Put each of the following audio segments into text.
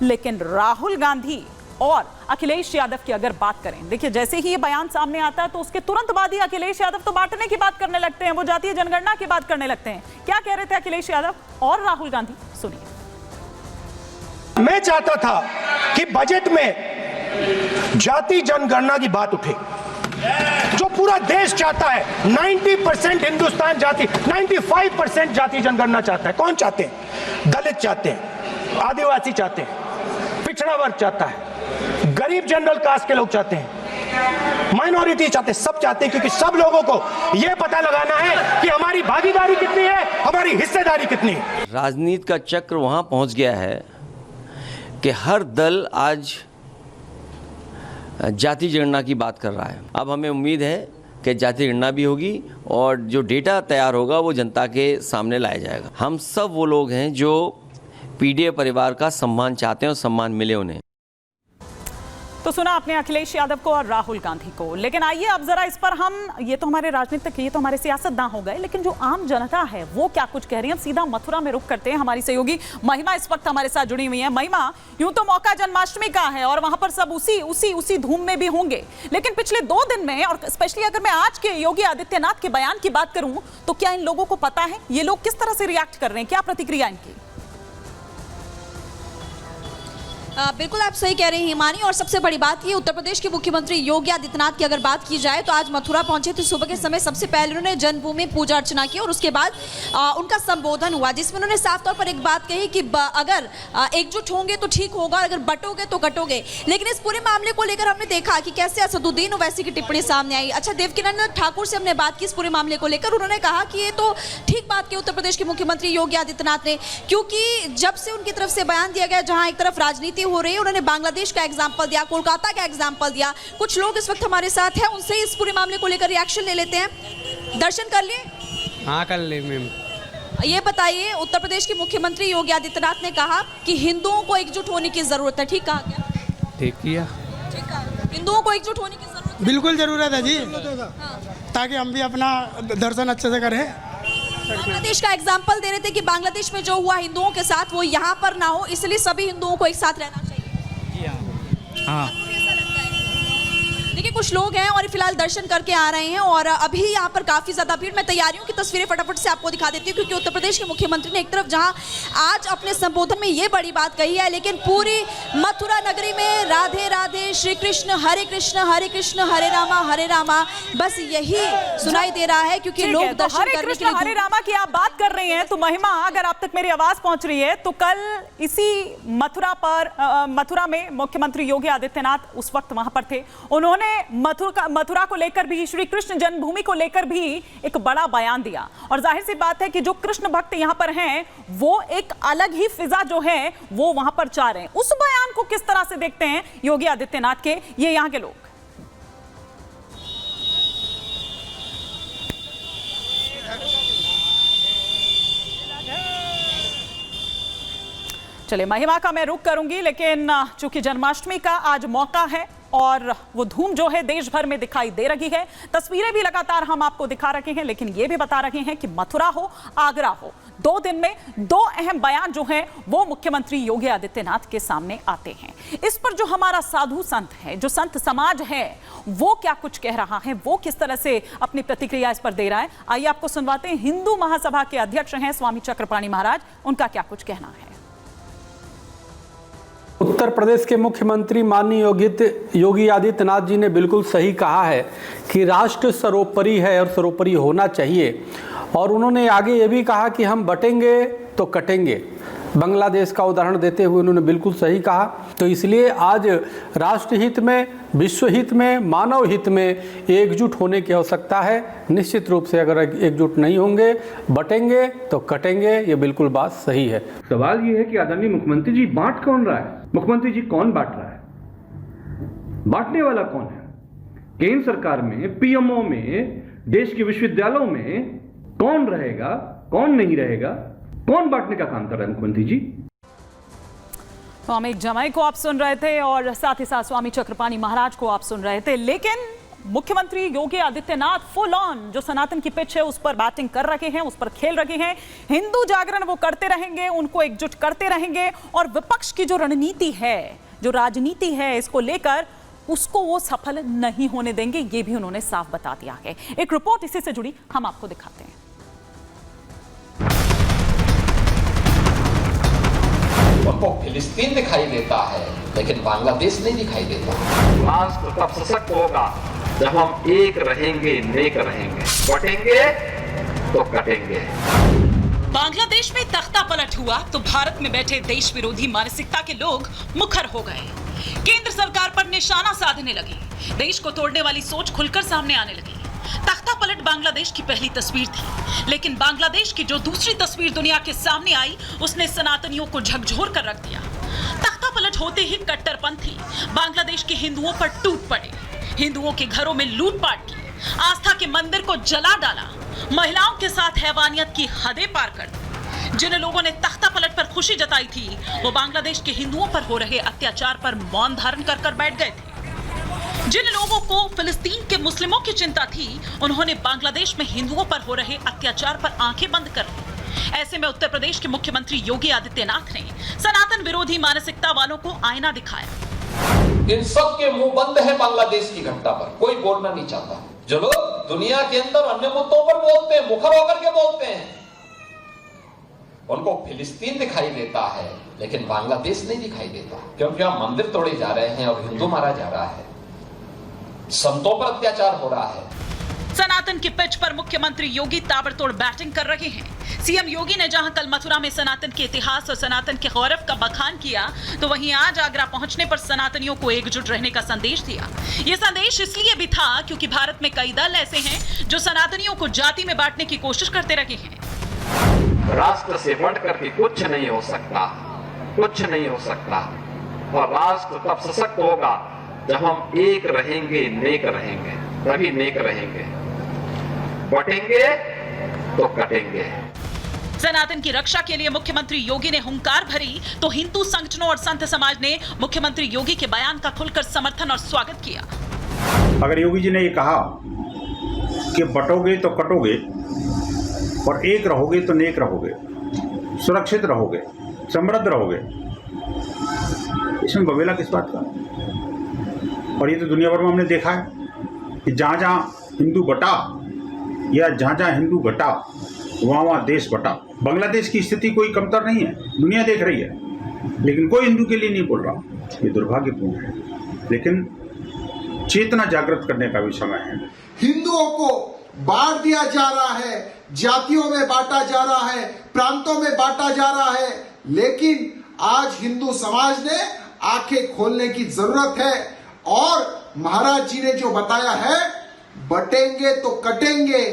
लेकिन राहुल गांधी और अखिलेश यादव की अगर बात करें, देखिए जैसे ही ये बयान सामने आता है तो उसके तुरंत बाद ही अखिलेश यादव तो बांटने की बात करने लगते हैं, वो जातीय जनगणना की बात करने लगते हैं। क्या कह रहे थे अखिलेश यादव और राहुल गांधी, सुनिए। मैं चाहता था कि बजट में जाति जनगणना की बात उठे, जो पूरा देश चाहता है। 90% हिंदुस्तान जाति, 95% जाति जनगणना चाहता है। कौन चाहते हैं? दलित चाहते हैं, आदिवासी चाहते हैं, पिछड़ा वर्ग चाहता है, गरीब जनरल कास्ट के लोग चाहते हैं, माइनॉरिटी चाहते हैं, सब चाहते हैं, क्योंकि सब लोगों को यह पता लगाना है कि हमारी भागीदारी कितनी है, हमारी हिस्सेदारी कितनी है। राजनीति का चक्र वहां पहुंच गया है कि हर दल आज जाति जनगणना की बात कर रहा है। अब हमें उम्मीद है कि जाति जनगणना भी होगी और जो डेटा तैयार होगा वो जनता के सामने लाया जाएगा। हम सब वो लोग हैं जो पीडीए परिवार का सम्मान चाहते हैं और सम्मान मिले उन्हें। तो सुना आपने अखिलेश यादव को और राहुल गांधी को, लेकिन आइए अब जरा इस पर हम, ये तो हमारे राजनीतिक, ये तो हमारे सियासतदान हो गए, लेकिन जो आम जनता है वो क्या कुछ कह रही है। सीधा मथुरा में रुख करते हैं। हमारी सहयोगी महिमा इस वक्त हमारे साथ जुड़ी हुई है। महिमा, यूं तो मौका जन्माष्टमी का है और वहां पर सब उसी धूम में भी होंगे, लेकिन पिछले 2 दिन में और स्पेशली अगर मैं आज के योगी आदित्यनाथ के बयान की बात करूं तो क्या इन लोगों को पता है ये लोग किस तरह से रिएक्ट कर रहे हैं, क्या प्रतिक्रिया इनकी? बिल्कुल आप सही कह रहे हैं हिमानी, और सबसे बड़ी बात ये, उत्तर प्रदेश के मुख्यमंत्री योगी आदित्यनाथ की अगर बात की जाए तो आज मथुरा पहुंचे थे। सुबह के समय सबसे पहले उन्होंने जन्मभूमि पूजा अर्चना की और उसके बाद उनका संबोधन हुआ, जिसमें उन्होंने साफ तौर पर एक बात कही कि अगर एकजुट होंगे तो ठीक होगा, अगर बटोगे तो कटोगे। लेकिन इस पूरे मामले को लेकर हमने देखा कि कैसे असदुद्दीन ओवैसी की टिप्पणी सामने आई। अच्छा, देवकीनंदन ठाकुर से हमने बात की इस पूरे मामले को लेकर, उन्होंने कहा कि ये तो ठीक बात की उत्तर प्रदेश के मुख्यमंत्री योगी आदित्यनाथ ने, क्योंकि जब से उनकी तरफ से बयान दिया गया जहां एक तरफ राजनीति हो रही है, उन्होंने बांग्लादेश का एग्जांपल दिया, कोलकाता का एग्जांपल दिया। कुछ लोग इस वक्त हमारे साथ हैं, उनसे इस पूरे मामले को लेकर रिएक्शन ले लेते हैं। दर्शन कर लिए? हाँ कर लिए मैम। ये बताइए, उत्तर प्रदेश के मुख्यमंत्री योगी आदित्यनाथ ने कहा कि हिंदुओं को एकजुट होने की जरूरत है, ठीक कहा क्या? ठीक किया। ठीक कहा, हिंदुओं को एकजुट होने की जरूरत है। बिल्कुल जरूरत है जी, ताकि हम भी अपना दर्शन अच्छे से करें। बांग्लादेश का एग्जाम्पल दे रहे थे कि बांग्लादेश में जो हुआ हिंदुओं के साथ वो यहाँ पर ना हो, इसलिए सभी हिंदुओं को एक साथ रहना चाहिए। हाँ। देखिए कुछ लोग हैं और फिलहाल दर्शन करके आ रहे हैं और अभी यहाँ पर काफी ज्यादा भीड़। मैं तैयारियों की तस्वीरें फटाफट से आपको दिखा देती हूँ, क्योंकि उत्तर प्रदेश के मुख्यमंत्री ने एक तरफ जहाँ आज अपने संबोधन में ये बड़ी बात कही है, लेकिन पूरी मथुरा नगरी में राधे राधे, श्री कृष्ण हरे कृष्ण हरे रामा, बस यही सुनाई दे रहा है, क्योंकि लोग दर्शन करने के लिए। हरे रामा की आप बात कर रही हैं तो महिमा, अगर आप तक मेरी आवाज पहुंच रही है तो कल इसी मथुरा में मुख्यमंत्री योगी आदित्यनाथ उस वक्त वहां पर थे। उन्होंने मथुरा को लेकर भी, श्री कृष्ण जन्मभूमि को लेकर भी एक बड़ा बयान दिया, और जाहिर सी बात है कि जो कृष्ण भक्त यहां पर हैं वो एक अलग ही फिजा जो है वो वहां पर चाह रहे हैं। उस बयान को किस तरह से देखते हैं योगी आदित्यनाथ के ये यहां के लोग? चलिए, महिमा का मैं रुख करूंगी, लेकिन चूंकि जन्माष्टमी का आज मौका है और वो धूम जो है देश भर में दिखाई दे रही है, तस्वीरें भी लगातार हम आपको दिखा रहे हैं, लेकिन ये भी बता रहे हैं कि मथुरा हो आगरा हो, 2 दिन में 2 अहम बयान जो हैं वो मुख्यमंत्री योगी आदित्यनाथ के सामने आते हैं। इस पर जो हमारा साधु संत है, जो संत समाज है, वो क्या कुछ कह रहा है, वो किस तरह से अपनी प्रतिक्रिया इस पर दे रहा है, आइए आपको सुनवाते हैं। हिंदू महासभा के अध्यक्ष हैं स्वामी चक्रपाणी महाराज, उनका क्या कुछ कहना है। उत्तर प्रदेश के मुख्यमंत्री माननीय योगी आदित्यनाथ जी ने बिल्कुल सही कहा है कि राष्ट्र सर्वोपरि है और सर्वोपरि होना चाहिए, और उन्होंने आगे ये भी कहा कि हम बटेंगे तो कटेंगे। बांग्लादेश का उदाहरण देते हुए उन्होंने बिल्कुल सही कहा। तो इसलिए आज राष्ट्रहित में, विश्व हित में, मानव हित में एकजुट होने की आवश्यकता है। निश्चित रूप से अगर एकजुट नहीं होंगे, बटेंगे तो कटेंगे, ये बिल्कुल बात सही है। सवाल ये है कि आदरणीय मुख्यमंत्री जी बांट कौन रहा है? मुख्यमंत्री जी कौन बांट रहा है? बांटने वाला कौन है? केंद्र सरकार में, पीएमओ में, देश के विश्वविद्यालयों में कौन रहेगा, कौन नहीं रहेगा, कौन बांटने का काम कर रहा है मुख्यमंत्री जी? स्वामी जमाई को आप सुन रहे थे और साथ ही साथ स्वामी चक्रपाणी महाराज को आप सुन रहे थे, लेकिन मुख्यमंत्री योगी आदित्यनाथ फुल ऑन जो सनातन की पिच है उस पर बैटिंग कर रहे हैं, उस पर खेल रहे हैं। हिंदू जागरण वो करते रहेंगे, उनको एकजुट करते रहेंगे और विपक्ष की जो रणनीति है, जो राजनीति है इसको लेकर, उसको वो सफल नहीं होने देंगे, ये भी उन्होंने साफ बता दिया है। एक रिपोर्ट इसी से जुड़ी हम आपको दिखाते हैं। उनको फिलिस्तीन दिखाई देता है लेकिन बांग्लादेश नहीं दिखाई देता। राष्ट्र तब सशक्त होगा जब हम एक रहेंगे, नेक रहेंगे, बटेंगे तो कटेंगे। बांग्लादेश में तख्ता पलट हुआ तो भारत में बैठे देश विरोधी मानसिकता के लोग मुखर हो गए, केंद्र सरकार पर निशाना साधने लगे, देश को तोड़ने वाली सोच खुलकर सामने आने लगी। तख्ता पलट बांग्लादेश की पहली तस्वीर थी, लेकिन बांग्लादेश की जो दूसरी तस्वीर दुनिया के सामने आई उसने सनातनियों को झकझोर कर रख दिया। तख्ता पलट होते ही कट्टरपंथी बांग्लादेश के हिंदुओं पर टूट पड़े, हिंदुओं के घरों में लूटपाट की, आस्था के मंदिर को जला डाला, महिलाओं के साथ हैवानियत की हदें पार कर दी। जिन लोगों ने तख्ता पलट पर खुशी जताई थी वो बांग्लादेश के हिंदुओं पर हो रहे अत्याचार पर मौन धारण कर बैठ गए थे। जिन लोगों को फिलिस्तीन के मुस्लिमों की चिंता थी उन्होंने बांग्लादेश में हिंदुओं पर हो रहे अत्याचार पर आंखें बंद कर ली। ऐसे में उत्तर प्रदेश के मुख्यमंत्री योगी आदित्यनाथ ने सनातन विरोधी मानसिकता वालों को आईना दिखाया। इन सब के मुंह बंद है बांग्लादेश की घटना पर, कोई बोलना नहीं चाहता। जो लोग दुनिया के अंदर अन्य मुद्दों पर बोलते हैं, मुखर होकर के बोलते हैं, उनको फिलिस्तीन दिखाई देता है लेकिन बांग्लादेश नहीं दिखाई देता, क्योंकि वहां मंदिर तोड़े जा रहे हैं और हिंदू मारा जा रहा है, संतों पर अत्याचार हो रहा है। सनातन की पिच पर मुख्यमंत्री योगी ताबड़तोड़ बैटिंग कर रहे हैं। सीएम योगी ने जहां कल मथुरा में सनातन के इतिहास और सनातन के गौरव का बखान किया, तो वहीं आज आगरा पहुंचने पर सनातनियों को एकजुट रहने का संदेश दिया। यह संदेश इसलिए भी था क्योंकि भारत में कई दल ऐसे हैं जो सनातनियों को जाति में बांटने की कोशिश करते रहे हैं। राष्ट्र से बढ़ करके कुछ नहीं हो सकता, कुछ नहीं हो सकता, और राष्ट्र तब सशक्त होगा जब हम एक रहेंगे, नेक रहेंगे, तभी नेक रहेंगे, बटेंगे तो कटेंगे। सनातन की रक्षा के लिए मुख्यमंत्री योगी ने हुंकार भरी तो हिंदू संगठनों और संत समाज ने मुख्यमंत्री योगी के बयान का खुलकर समर्थन और स्वागत किया। अगर योगी जी ने ये कहा कि बटोगे तो कटोगे और एक रहोगे तो नेक रहोगे, सुरक्षित रहोगे, समृद्ध रहोगे, इसमें बवेला किस बात का? और ये तो दुनिया भर में हमने देखा है कि जहाँ जहाँ हिंदू बटा या जहाँ जहाँ हिंदू घटा वहाँ वहाँ देश बटा। बांग्लादेश की स्थिति कोई कमतर नहीं है, दुनिया देख रही है, लेकिन कोई हिंदू के लिए नहीं बोल रहा। ये दुर्भाग्यपूर्ण है, लेकिन चेतना जागृत करने का भी समय है। हिंदुओं को बांट दिया जा रहा है, जातियों में बांटा जा रहा है, प्रांतों में बांटा जा रहा है, लेकिन आज हिंदू समाज ने आंखें खोलने की जरूरत है। और महाराज जी ने जो बताया है, बटेंगे तो कटेंगे,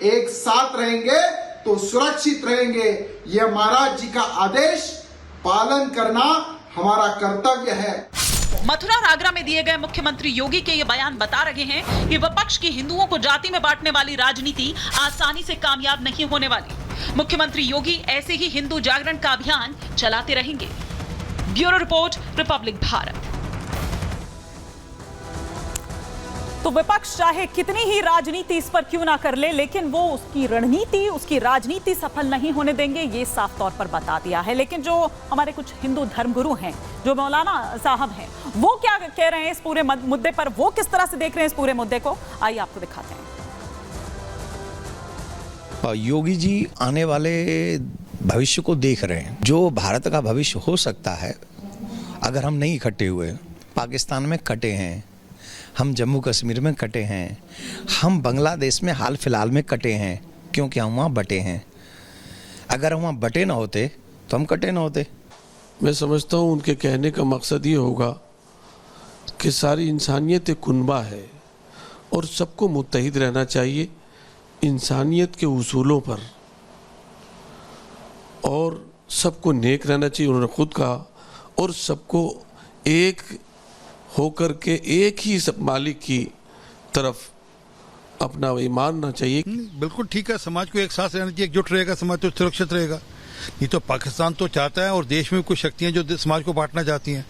एक साथ रहेंगे तो सुरक्षित रहेंगे, यह महाराज जी का आदेश पालन करना हमारा कर्तव्य है। मथुरा और आगरा में दिए गए मुख्यमंत्री योगी के ये बयान बता रहे हैं कि विपक्ष की हिंदुओं को जाति में बांटने वाली राजनीति आसानी से कामयाब नहीं होने वाली। मुख्यमंत्री योगी ऐसे ही हिंदू जागरण का अभियान चलाते रहेंगे। Bureau report, Republic Bharat. तो विपक्ष चाहे कितनी ही राजनीति इस पर क्यों ना कर ले, लेकिन वो उसकी रणनीति, उसकी राजनीति सफल नहीं होने देंगे, ये साफ तौर पर बता दिया है। लेकिन जो हमारे कुछ हिंदू धर्मगुरु हैं, जो मौलाना साहब हैं, वो क्या कह रहे हैं इस पूरे मुद्दे पर, वो किस तरह से देख रहे हैं इस पूरे मुद्दे को, आइए आपको दिखाते हैं। योगी जी आने वाले भविष्य को देख रहे हैं, जो भारत का भविष्य हो सकता है अगर हम नहीं इकट्ठे हुए। पाकिस्तान में कटे हैं, हम जम्मू कश्मीर में कटे हैं, हम बांग्लादेश में हाल फिलहाल में कटे हैं, क्योंकि हम वहाँ बटे हैं। अगर हम वहाँ बटे ना होते तो हम कटे ना होते। मैं समझता हूँ उनके कहने का मकसद ये होगा कि सारी इंसानियत एक कुनबा है और सबको मुत्तहिद रहना चाहिए इंसानियत के उसूलों पर, और सबको नेक रहना चाहिए, उन्होंने खुद कहा, और सबको एक होकर के एक ही सब मालिक की तरफ अपना ईमान ना चाहिए। बिल्कुल ठीक है, समाज को एक साथ रहना चाहिए, एकजुट रहेगा समाज तो सुरक्षित रहेगा। नहीं तो पाकिस्तान तो चाहता है और देश में कुछ शक्तियां जो समाज को बांटना चाहती हैं,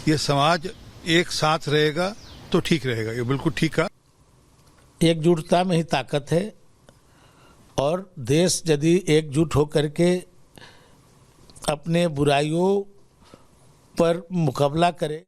ये समाज एक साथ रहेगा तो ठीक रहेगा। ये बिल्कुल ठीक है। एकजुटता में ही ताकत है और देश यदि एकजुट होकर के अपने बुराइयों पर मुकाबला करे